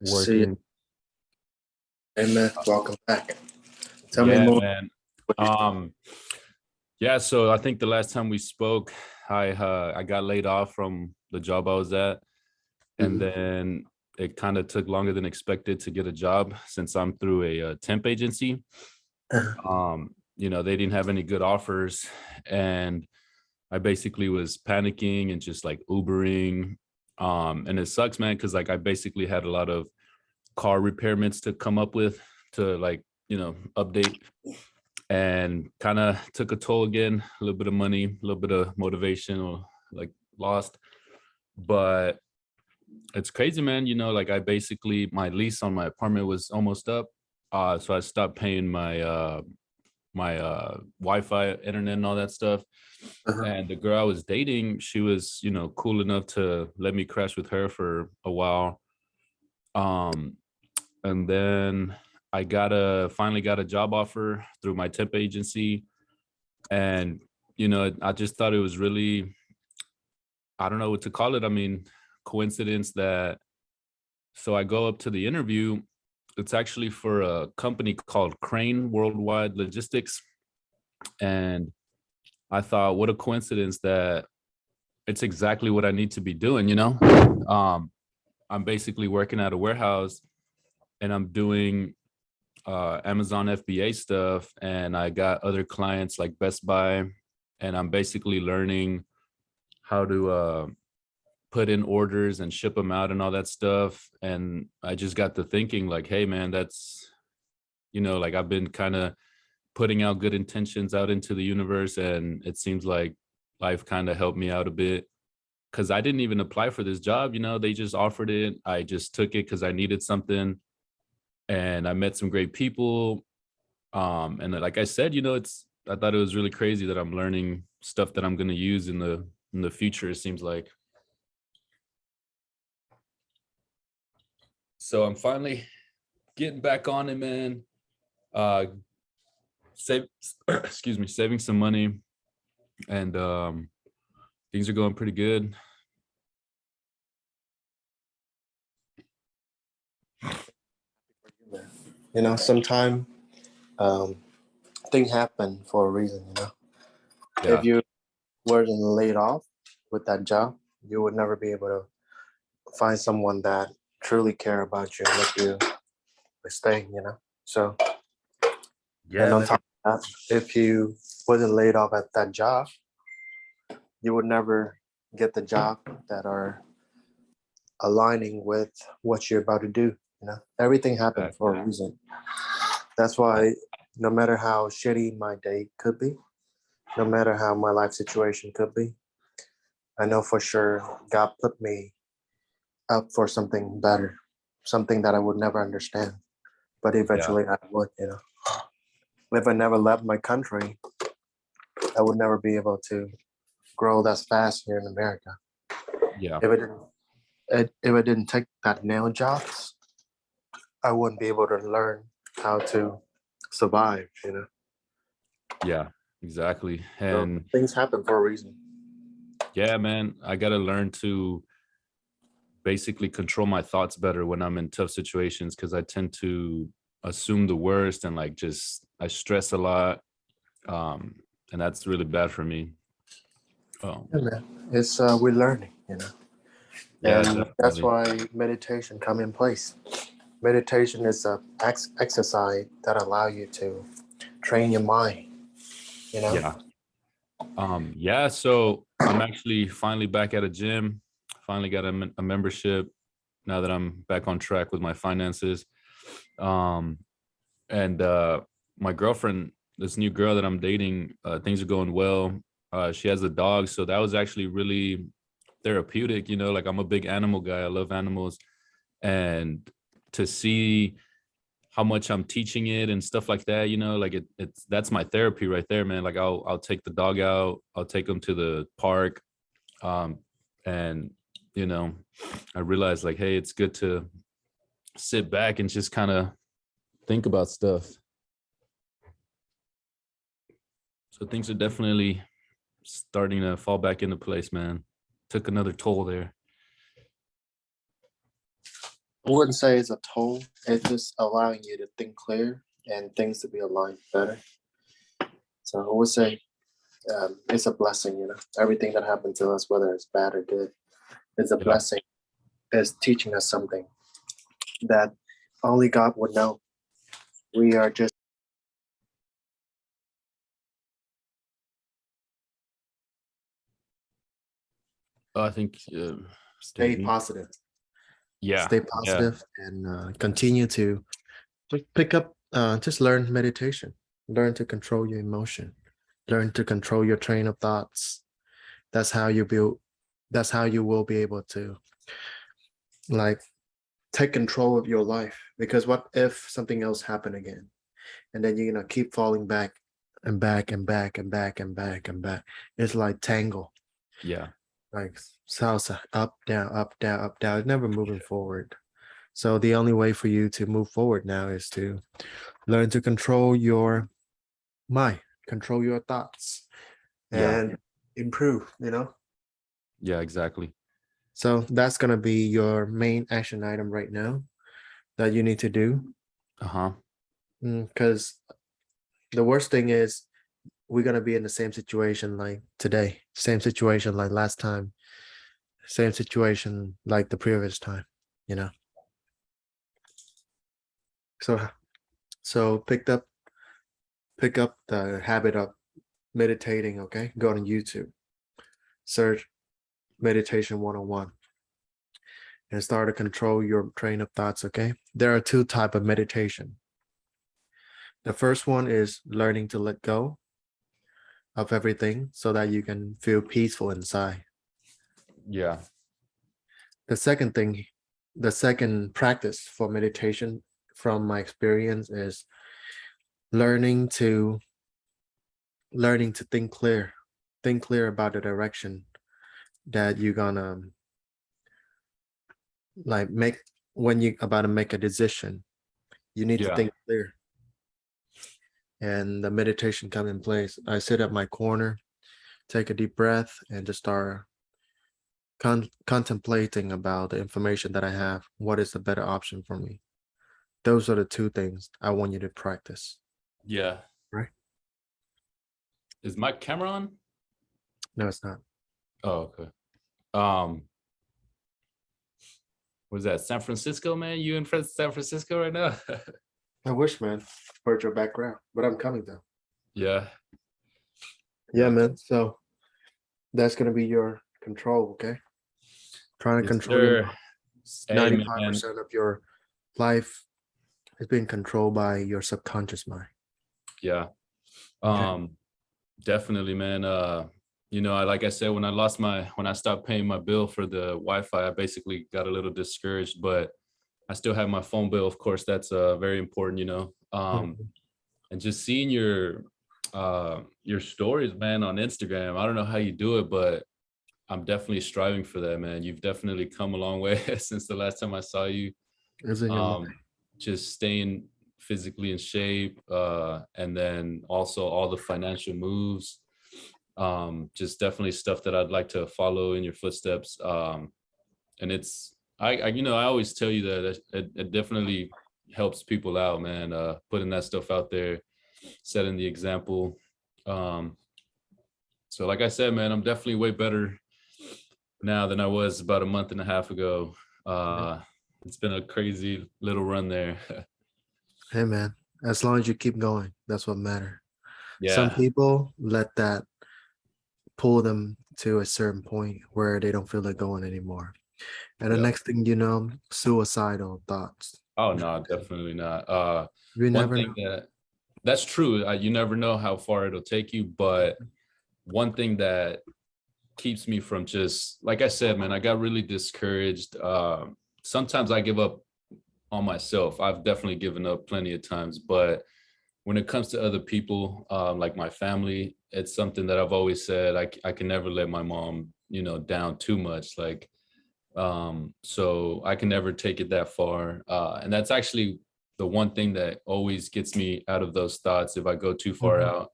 See, Working. amen. Welcome back. Tell me Yeah, more. man. Um, yeah, so I think the last time we spoke, I got laid off from the job I was at, and Mhm. then it kind of took longer than expected to get a job since I'm through a temp agency. Uh-huh. They didn't have any good offers, and I basically was panicking and just like Ubering. And it sucks, man, because like I basically had a lot of car repairments to come up with to like, update, and kind of took a toll again. A little bit of money, a little bit of motivation, or like lost. But it's crazy, man. Like I basically, my lease on my apartment was almost up. So I stopped paying my Wi-Fi, internet, and all that stuff. Uh-huh. And the girl I was dating, she was, cool enough to let me crash with her for a while. Um, and then finally got a job offer through my temp agency. And, I just thought it was really, I don't know what to call it. I mean, coincidence that, so I go up to the interview. It's actually for a company called Crane Worldwide Logistics. And I thought, what a coincidence that it's exactly what I need to be doing. I'm basically working at a warehouse, and I'm doing Amazon FBA stuff, and I got other clients like Best Buy, and I'm basically learning how to put in orders and ship them out and all that stuff. And I just got to thinking like, hey man, that's, like I've been kind of putting out good intentions out into the universe, and it seems like life kind of helped me out a bit, because I didn't even apply for this job. They just offered it. I just took it because I needed something, and I met some great people. And like I said, I thought it was really crazy that I'm learning stuff that I'm going to use in the future, it seems like. So I'm finally getting back on it, man. Uh save excuse me, saving some money, and things are going pretty good. Sometime um, things happen for a reason. If Yeah. you weren't laid off with that job, you would never be able to find someone that truly care about you and let you stay. So, and Yeah, on man. top of that, if you wasn't laid off at that job, you would never get the job that are aligning with what you're about to do. Everything happened for a reason. That's why no matter how shitty my day could be, no matter how my life situation could be, I know for sure God put me up for something better, something that I would never understand, but Yeah. eventually I would. If I never left my country, I would never be able to grow that fast here in America. Yeah. If I didn't take that nail jobs, I wouldn't be able to learn how to survive. Yeah, exactly. So And things happen for a reason. yeah, man, I got to learn to basically control my thoughts better when I'm in tough situations, because I tend to assume the worst, and like just I stress a lot. um and that's really bad for me. Oh Yeah, man. It's we're learning, yeah, and that's definitely. why meditation come in place. Meditation is a exercise that allow you to train your mind. You know. Yeah. Yeah, so I'm actually finally back at a gym. Finally got a membership now that I'm back on track with my finances. um and my girlfriend, this new girl that I'm dating, things are going well. She has a dog, so that was actually really therapeutic. Like I'm a big animal guy, I love animals. And to see how much I'm teaching it and stuff like that, like it's that's my therapy right there, man. Like I'll take the dog out, I'll take him to the park. And you know I realized like, hey, it's good to sit back and just kind of think about stuff. So things are definitely starting to fall back into place, man. Took another toll there. I wouldn't say it's a tool. It's just allowing you to think clear and things to be aligned better. So I would say it's a blessing, you know. Everything that happened to us, whether it's bad or good, is a Yeah. blessing. It's teaching us something that only God would know. We are just I think stay positive, yeah, stay yeah, positive, and continue to pick up. Just learn meditation. Learn to control your emotion. Learn to control your train of thoughts. That's how you build. That's how you will be able to like take control of your life. Because what if something else happened again, and then you're gonna keep falling back and back and back and back and back and back. It's like tangle, yeah, like salsa, up, down, up, down, up, down. It's never moving forward. So the only way for you to move forward now is to learn to control your mind, control your thoughts, yeah, and improve, yeah, exactly. So that's gonna be your main action item right now that you need to do. Uh-huh. Because the worst thing is we're gonna be in the same situation like today, same situation like last time, same situation like the previous time, you know. So so pick up the habit of meditating, okay? Go on YouTube, search meditation 101 and start to control your train of thoughts, okay? There are two type of meditation. The first one is learning to let go of everything so that you can feel peaceful inside. Yeah. The second thing, the second practice for meditation from my experience is learning to think clear about the direction that you're gonna like make when you about to make a decision. You need to Yeah. think clear, and the meditation come in place. I sit at my corner, take a deep breath, and just start contemplating about the information that I have. What is the better option for me? Those are the two things I want you to practice. Yeah. Right? Is my camera on? No, it's not. Oh, okay. Um, was that San Francisco, man? You in San Francisco right now? I wish, man, virtual background, but I'm coming though. Yeah. Yeah, Yeah. man. So that's gonna be your control, okay? Trying to Yes, control your sir. mind. Hey, man. 95% of your life is being controlled by your subconscious mind. Yeah. Okay. Definitely, man. Like I said, when I stopped paying my bill for the Wi-Fi, I basically got a little discouraged, but I still have my phone bill. Of course, that's very important, Mhm. and just seeing your stories, man, on Instagram. I don't know how you do it, but I'm definitely striving for that, man. You've definitely come a long way since the last time I saw you. It's in your mind. Just staying physically in shape, and then also all the financial moves. Just definitely stuff that I'd like to follow in your footsteps. And I always tell you that it definitely helps people out, man. Putting that stuff out there, setting the example. Um, so like I said, man, I'm definitely way better now than I was about a month and a half ago. Yeah. It's been a crazy little run there. Hey, man, as long as you keep going, that's what matters. Some Yeah. people let that pull them to a certain point where they don't feel like going anymore. And the Yeah. next thing you know, suicidal thoughts. Oh no, definitely not. You One never thing know. that's true. You never know how far it'll take you, but one thing that keeps me from just, like I said, man, I got really discouraged. Sometimes I give up on myself. I've definitely given up plenty of times, but when it comes to other people, like my family, it's something that I've always said. I can never let my mom, down too much. So I can never take it that far. And that's actually the one thing that always gets me out of those thoughts if I go too far Mhm. out,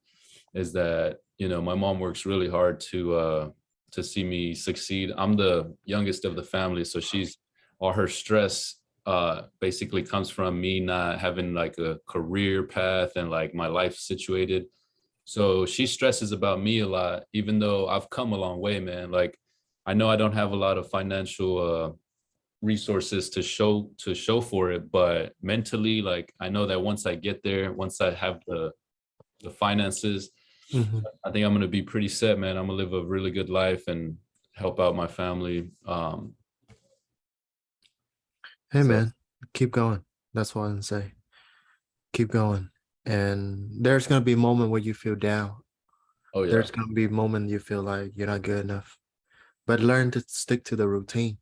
is that, my mom works really hard to see me succeed. I'm the youngest of the family, so she's all her stress basically comes from me not having like a career path and like my life situated. So she stresses about me a lot, even though I've come a long way, man. Like I know I don't have a lot of financial resources to show for it, but mentally, like I know that once I get there, once I have the finances, Mhm. I think I'm gonna be pretty set, man. I'm gonna live a really good life and help out my family. Hey, So man, keep going. That's what I'm say. Keep going. And there's gonna be a moment where you feel down. oh yeah, There's gonna be a moment you feel like you're not good enough. But learn to stick to the routine.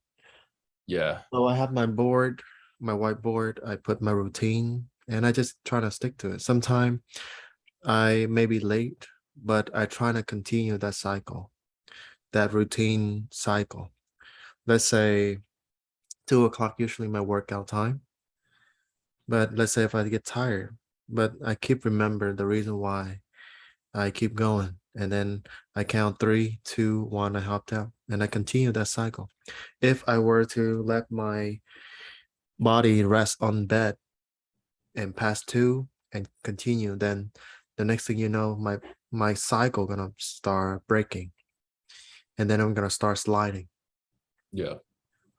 yeah, So I have my board, my whiteboard. I put my routine, and I just try to stick to it. Sometime I may be late, but I try to continue that cycle, that routine cycle. Let's say 2 o'clock usually my workout time. But let's say if I get tired, but I keep remember the reason why I keep going. And then I count 3, 2, 1, I hopped out and I continue that cycle. If I were to let my body rest on bed and pass two and continue, then the next thing you know, my cycle gonna start breaking and then I'm gonna start sliding. yeah.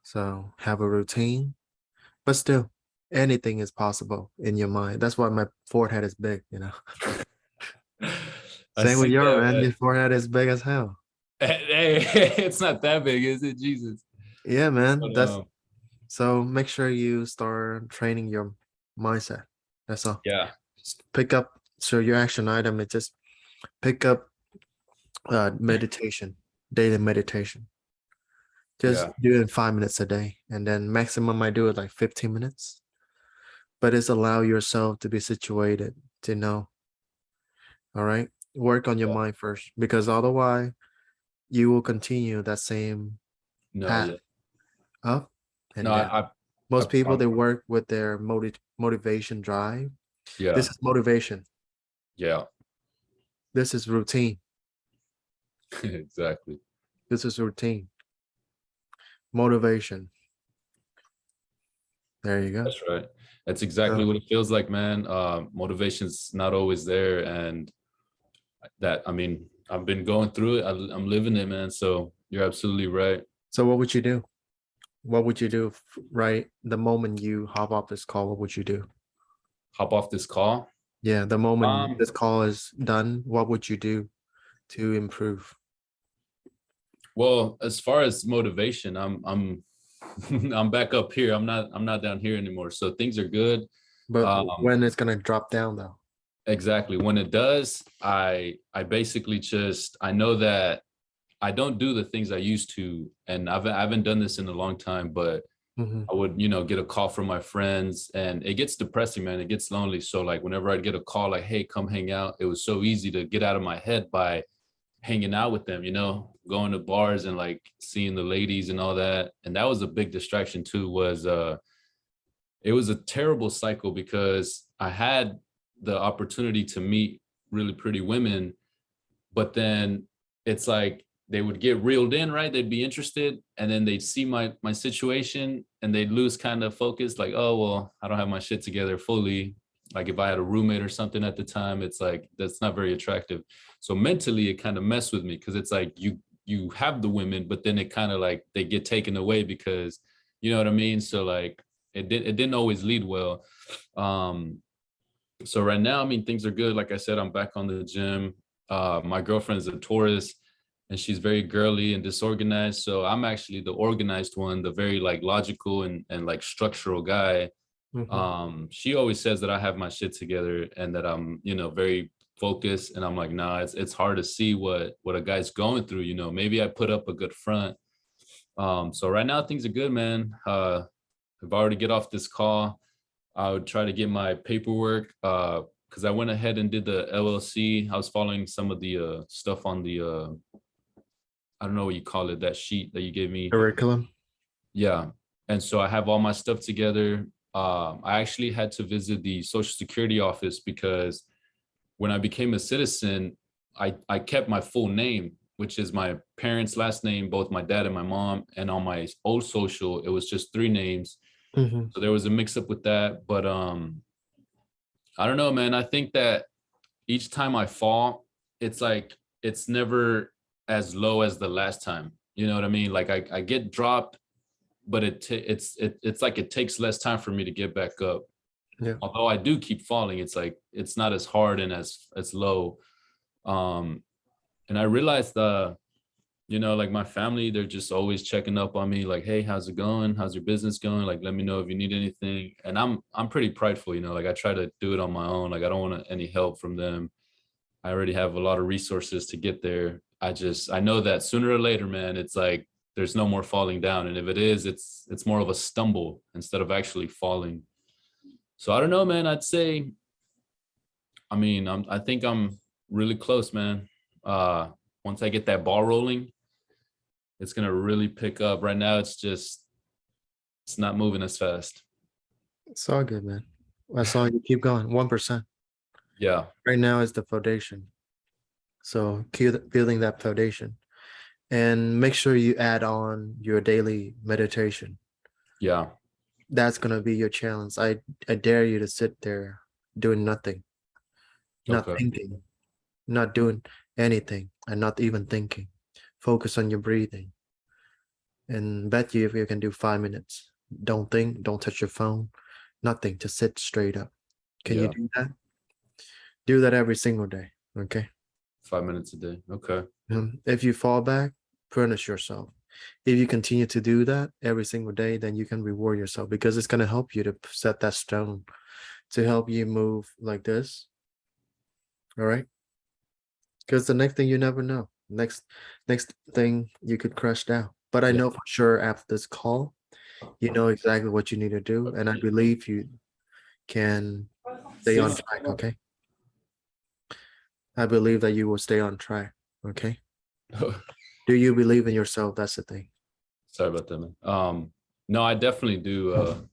So have a routine, but still anything is possible in your mind. That's why my forehead is big, you know. I Same with see your that, man. man. Your forehead is big as hell. Hey, it's not that big, is it? Jesus. Yeah, man. But That's so make sure you start training your mindset. That's all. yeah, Just pick up so your action item is just pick up meditation, daily meditation. Just yeah, do it in 5 minutes a day. And then maximum I do it like 15 minutes. But it's allow yourself to be situated to know. All right. Work on your yeah. mind first because otherwise you will continue that same No, path yeah. up No, and down. I Most people promise. they work with their motivation drive. This Yeah, is motivation. yeah, This is routine. exactly. This is routine. Motivation. There you go. That's right. That's exactly So what it feels like, man. Motivation's not always there, and that I mean, I've been going through it. I'm living it, man. So you're absolutely right. so what would you do? What would you do right the moment you hop off this call? What would you do? Hop off this call. Yeah, the moment Um, this call is done, what would you do to improve? well, as far as motivation, I'm I'm back up here. I'm not down here anymore. So things are good. But Um, when it's gonna drop down though? exactly. When it does, I basically just I know that I don't do the things I used to, and I haven't done this in a long time, but Mhm. I would, get a call from my friends and it gets depressing, man. It gets lonely. So like whenever I'd get a call like, hey, come hang out, it was so easy to get out of my head by hanging out with them, going to bars and like seeing the ladies and all that. And that was a big distraction too, was it was a terrible cycle because I had the opportunity to meet really pretty women, but then it's like they would get reeled in, right? They'd be interested and then they'd see my situation and they'd lose kind of focus, like, oh well, I don't have my shit together fully. Like if I had a roommate or something at the time, it's like that's not very attractive. So mentally it kind of messed with me because it's like you have the women, but then it kind of like they get taken away because you know what I mean? So like it didn't always lead well. Um so right now, I mean, things are good. Like I said, I'm back on the gym. My girlfriend's a Taurus and she's very girly and disorganized. So I'm actually the organized one, the very like logical and like structural guy. Mhm. She always says that I have my shit together and that I'm, very focused. And I'm like, nah, it's hard to see what a guy's going through, maybe I put up a good front. So right now things are good, man. If I were to get off this call, I would try to get my paperwork because I went ahead and did the LLC. I was following some of the stuff on the I don't know what you call it, that sheet that you gave me. Curriculum. Yeah, and so I have all my stuff together. I actually had to visit the Social Security office because when I became a citizen, I kept my full name, which is my parents' last name, both my dad and my mom. And on my old social, it was just three names. Mhm. So there was a mix up with that. But I don't know, man. I think that each time I fall, it's like it's never as low as the last time. You know what I mean? Like I get dropped, but it's like it takes less time for me to get back up. Yeah. Although I do keep falling, it's like it's not as hard and as low. Um, and I realized like my family, they're just always checking up on me, like, hey, how's it going? How's your business going? Like, let me know if you need anything. And I'm pretty prideful, like I try to do it on my own. Like I don't want any help from them. I already have a lot of resources to get there. I know that sooner or later, man, it's like there's no more falling down. And if it is, it's more of a stumble instead of actually falling. So I don't know, man. I'd say, I think I'm really close, man. Once I get that ball rolling, it's gonna really pick up. Right now, it's not moving as fast. It's all good, man. As long as you keep going, 1%. Yeah, Right now is the foundation. So keep building that foundation, and make sure you add on your daily meditation. yeah, That's gonna be your challenge. I dare you to sit there doing nothing, not okay, thinking, not doing anything, and not even thinking. Focus on your breathing, and bet you if you can do 5 minutes. Don't think, don't touch your phone, nothing. Just sit straight up. Can you yeah. do that? Do that every single day. Okay. 5 minutes a day. Okay, If you fall back, punish yourself. If you continue to do that every single day, then you can reward yourself, because it's going to help you to set that stone to help you move like this. All right. Because the next thing, you never know. Next thing, you could crash down. But I yeah. know for sure after this call, you know exactly what you need to do. And I believe you can stay on track. Okay. I believe that you will stay on track. Okay. Do you believe in yourself? That's the thing. Sorry about that, man. No, I definitely do.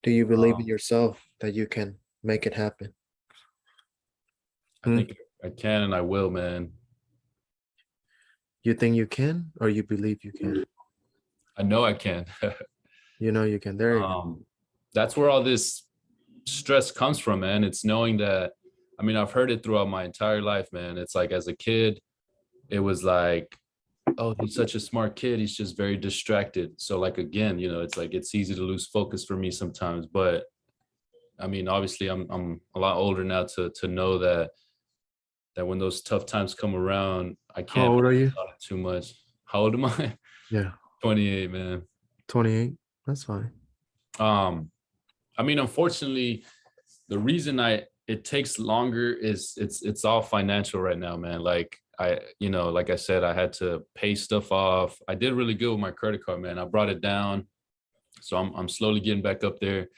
Do you believe in Um, yourself that you can make it happen? I Hmm? think I can and I will, man. You think you can, or you believe you can? I know I can. You know you can. There you go. That's where all this stress comes from, man. It's knowing that, I've heard it throughout my entire life, man. It's like as a kid, it was like, oh, he's such a smart kid. He's just very distracted. So, like, again, it's like it's easy to lose focus for me sometimes. But obviously, I'm a lot older now to know that when those tough times come around, I How can't old are focus you? on it too much. How old am I? Yeah, 28, man. 28. That's fine. Um, Unfortunately, the reason it takes longer is it's all financial right now, man. Like like I said, I had to pay stuff off. I did really good with my credit card, man. I brought it down, so I'm slowly getting back up there.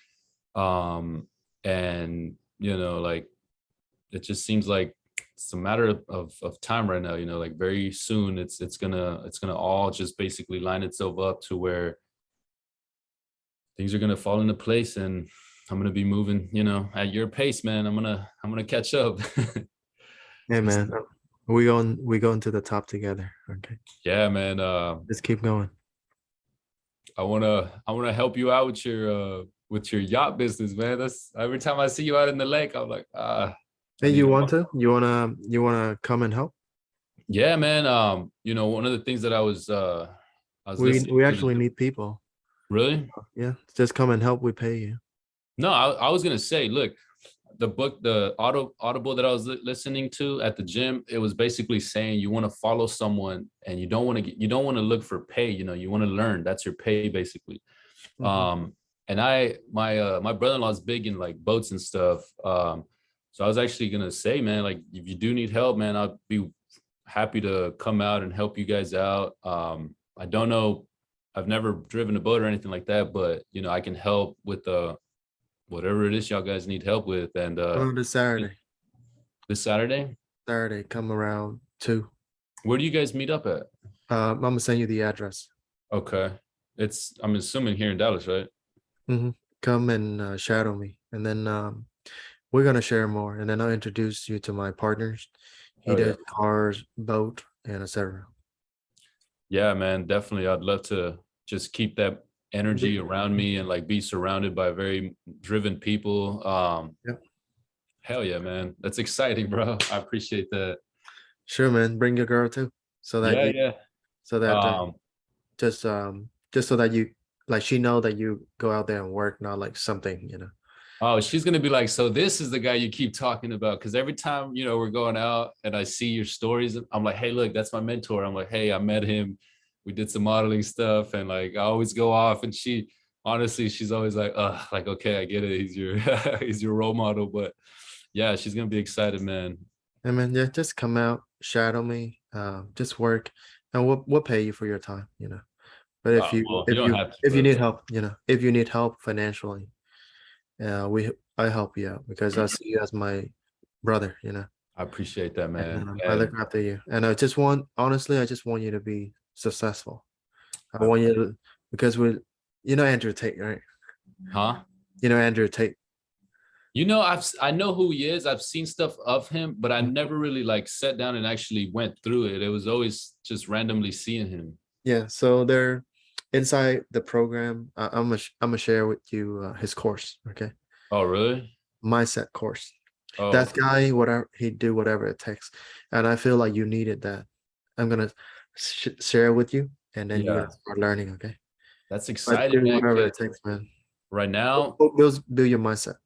And like it just seems like it's a matter of time right now. Like very soon, it's gonna all just basically line itself up to where things are gonna fall into place, and I'm gonna be moving, at your pace, man. I'm gonna catch up. Hey man, we going to the top together. Okay. Yeah, man. Let's keep going. I wanna help you out with your yacht business, man. That's every time I see you out in the lake, I'm like, I Hey, need you to. want to? You wanna come and help? Yeah, man. One of the things that I was We listening we to actually need people. really. Yeah, just come and help. We pay you. No, I was gonna say, look, the audible that I was listening to at the gym, it was basically saying you want to follow someone and you don't want to look for pay. You want to learn. That's your pay, basically. Mhm. Um, and my brother-in-law is big in like boats and stuff. So I was actually gonna say, man, like if you do need help, man, I'd be happy to come out and help you guys out. I don't know, I've never driven a boat or anything like that, but I can help with whatever it is y'all guys need help with. And Oh, this Saturday. this Saturday, Saturday, come around 2. where do you guys meet up at? I'm gonna send you the address. Okay, I'm assuming here in Dallas, right? Come and shadow me, and then we're gonna share more, and then I'll introduce you to my partners. He Oh yeah. does cars, boat, and etc. Yeah, man, definitely. I'd love to just keep that energy around me and like be surrounded by very driven people. Yeah. Hell yeah, man. That's exciting, bro. I appreciate that. Sure, man. Bring your girl too, so that Yeah, you, yeah. so that Um, just so that you, like, she know that you go out there and work, not like something, oh, she's gonna be like, so this is the guy you keep talking about. Cause every time, we're going out and I see your stories, I'm like, hey, look, that's my mentor. I'm like, hey, I met him. We did some modeling stuff, and like I always go off. And she honestly, she's always like, okay, I get it. He's your he's your role model. But yeah, she's gonna be excited, man. I mean, yeah, just come out, shadow me, just work, and we'll pay you for your time, But if you Well, you if don't you have to, if you bro. need help, if you need help financially, I help you out because I see you as my brother, I appreciate that, and man. I look And after you. And I just want you to be successful. I I, want you to, because Andrew Tate, right? huh? Andrew Tate. I know who he is. I've seen stuff of him, but I never really like sat down and actually went through it. It was always just randomly seeing him. Yeah, so they're inside the program. I'm gonna share with you his course, okay? Oh, really? Mindset course. Oh, That okay. guy, whatever he do, whatever it takes, and I feel like you needed that. I'm gonna share it with you, and then you're Yeah, gonna start learning, okay? that's But exciting, do man. whatever it Because takes, man. right now, Build your mindset.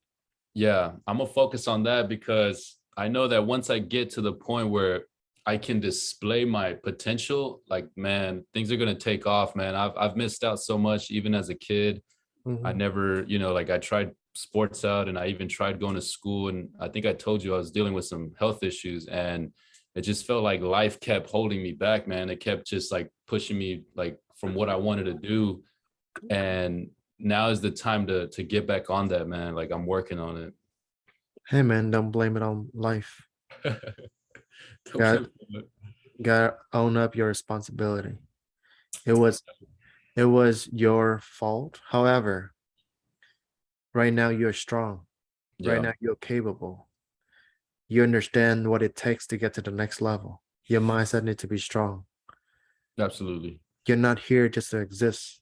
yeah, I'm gonna focus on that because I know that once I get to the point where I can display my potential, like man, things are gonna take off, man. I've missed out so much even as a kid. I Mhm. never, like I tried sports out and I even tried going to school. And I think I told you I was dealing with some health issues, and it just felt like life kept holding me back, man. It kept just like pushing me like from what I wanted to do. And now is the time to get back on that, man. Like I'm working on it. Hey, man, don't blame it on life. Don't Got feel it. got to own up your responsibility. It was it was your fault. However, right now you're strong. Right Yeah, now you're capable. You understand what it takes to get to the next level. Your mindset needs to be strong. absolutely. You're not here just to exist.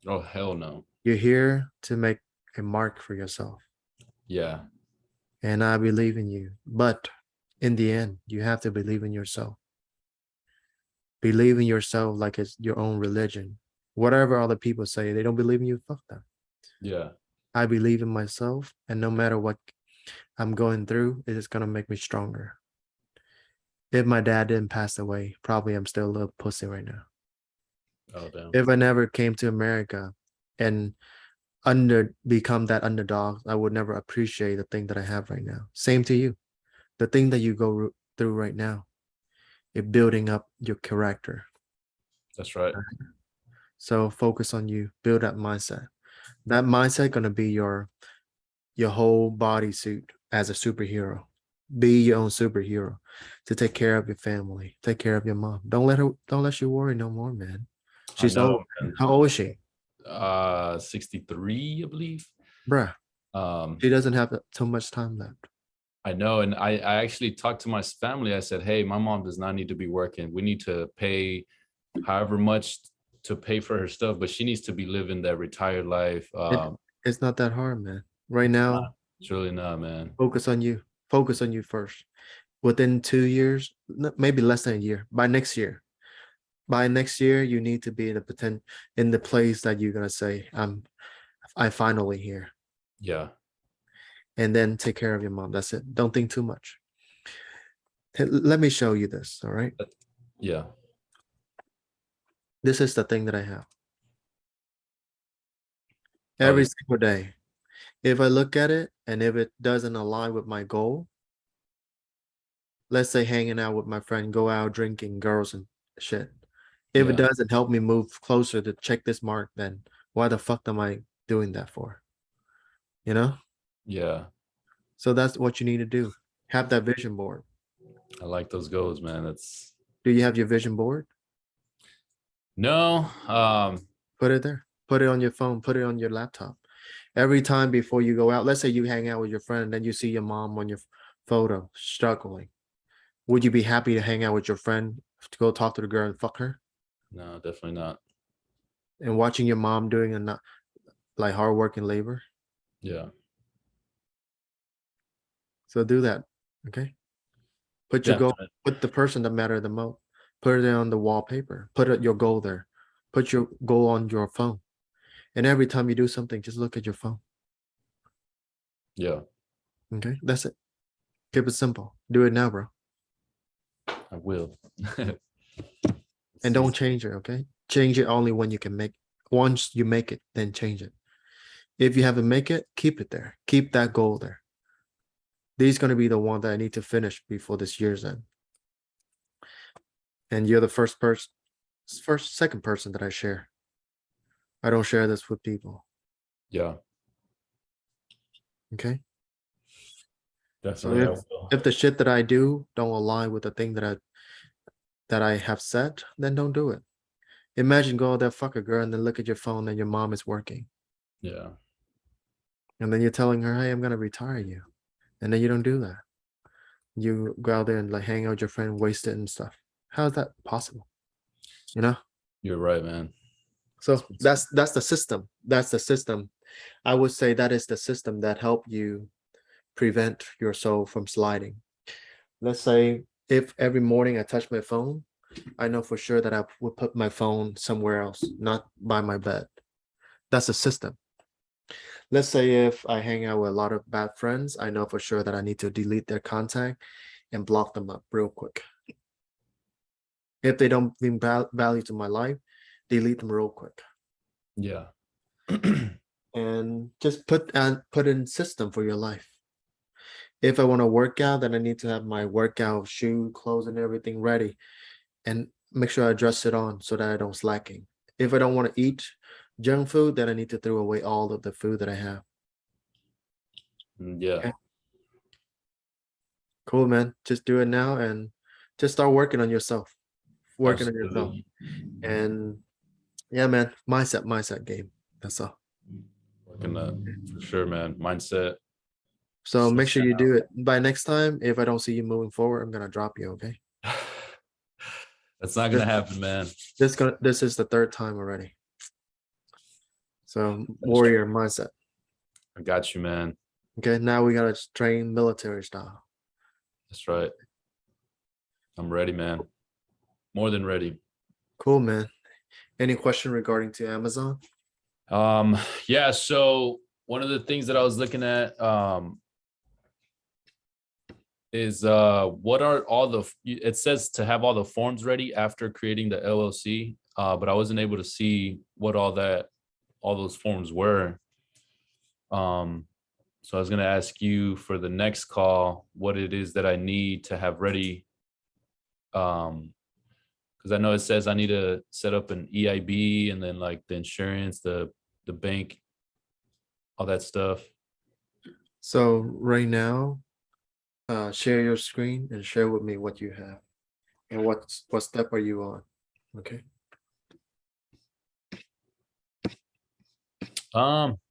Oh, hell no. You're here to make a mark for yourself. Yeah, And I believe in you. But in the end, you have to believe in yourself. Believe in yourself like it's your own religion. Whatever other people say, they don't believe in you, fuck them. yeah. I believe in myself, and no matter what I'm going through, it is going to make me stronger. If my dad didn't pass away, probably I'm still a little pussy right now. Oh, damn. If I never came to America and under become that underdog, I would never appreciate the thing that I have right now. Same to you. The thing that you go through right now, it building up your character. That's right. So focus on you, build that mindset. That mindset gonna be your whole bodysuit as a superhero. Be your own superhero to take care of your family, take care of your mom. Don't let you worry no more, man. I She's know, old. man. How old is she? 63, I believe. Bruh, Um, she doesn't have too much time left. I know. And I actually talked to my family. I said, hey, my mom does not need to be working. We need to pay however much to pay for her stuff, but she needs to be living that retired life. It, it's not that hard, man. Right It's now, not. It's really not, man. focus on you. Focus on you first. Within 2 years, maybe less than a year, by next year, you need to be in the place that you're gonna say, I finally here. Yeah. And then take care of your mom. That's it. Don't think too much. Let me show you this. All right. Yeah. This is the thing that I have Oh, every single day. If I look at it and if it doesn't align with my goal, let's say hanging out with my friend, go out drinking, girls and shit. If it yeah. doesn't help me move closer to check this mark, then why the fuck am I doing that for? You know? Yeah. So that's what you need to do. Have that vision board. I like those goals, man. That's Do you have your vision board? no. Put it there. Put it on your phone. Put it on your laptop. Every time before you go out, let's say you hang out with your friend and then you see your mom on your photo struggling. Would you be happy to hang out with your friend to go talk to the girl and fuck her? No, definitely not. and watching your mom doing like hard work and labor. Yeah. So do that. Okay. Put your goal, Definitely. put the person that matter the most, put it on the wallpaper, your goal there, put your goal on your phone. And every time you do something, just look at your phone. Yeah, Okay. That's it. Keep it simple. Do it now, bro. I will. And don't change it. Okay. Change it only when you can make, once you make it, then change it. If you haven't make it, keep it there. Keep that goal there. These going to be the one that I need to finish before this year's end. And you're the second person that I share. I don't share this with people. Yeah, Okay. So definitely. I will. if the shit that I do don't align with the thing that I have said, then don't do it. Imagine go out there, fuck a girl, and then look at your phone and your mom is working. Yeah. And then you're telling her, hey, I'm gonna retire you. And then you don't do that. You go out there and like hang out with your friend, waste it and stuff. How is that possible? You know? You're right, man. So that's the system. That's the system. I would say that is the system that help you prevent your soul from sliding. Let's say if every morning I touch my phone, I know for sure that I would put my phone somewhere else, not by my bed. That's a system. Let's say if I hang out with a lot of bad friends, I know for sure that I need to delete their contact and block them up real quick. If they don't bring value to my life, delete them real quick. Yeah. And just put in system for your life. If I want to work out, then I need to have my workout shoe, clothes, and everything ready, and make sure I dress it on so that I don't slacking. If I don't want to eat junk food, then I need to throw away all of the food that I have. Yeah. Okay. Cool, man. Just do it now and just start working on yourself. Working on yourself. Absolutely. And yeah, man, mindset game. That's all. Working that for sure, man. Mindset. So make sure you do it. By next time, if I don't see you moving forward, I'm gonna drop you, okay? That's not gonna happen, man. This is the third time already. So warrior mindset. I got you, man. Okay, now we gotta train military style. That's right. I'm ready, man. More than ready. Cool, man. Any question regarding to Amazon? Yeah, so one of the things that I was looking at is what are all the, it says to have all the forms ready after creating the LLC, but I wasn't able to see what all those forms were. So I was going to ask you for the next call what it is that I need to have ready, because I know it says I need to set up an EIB and then like the insurance, the bank, all that stuff. So right now, share your screen and share with me what you have and what step are you on? Okay.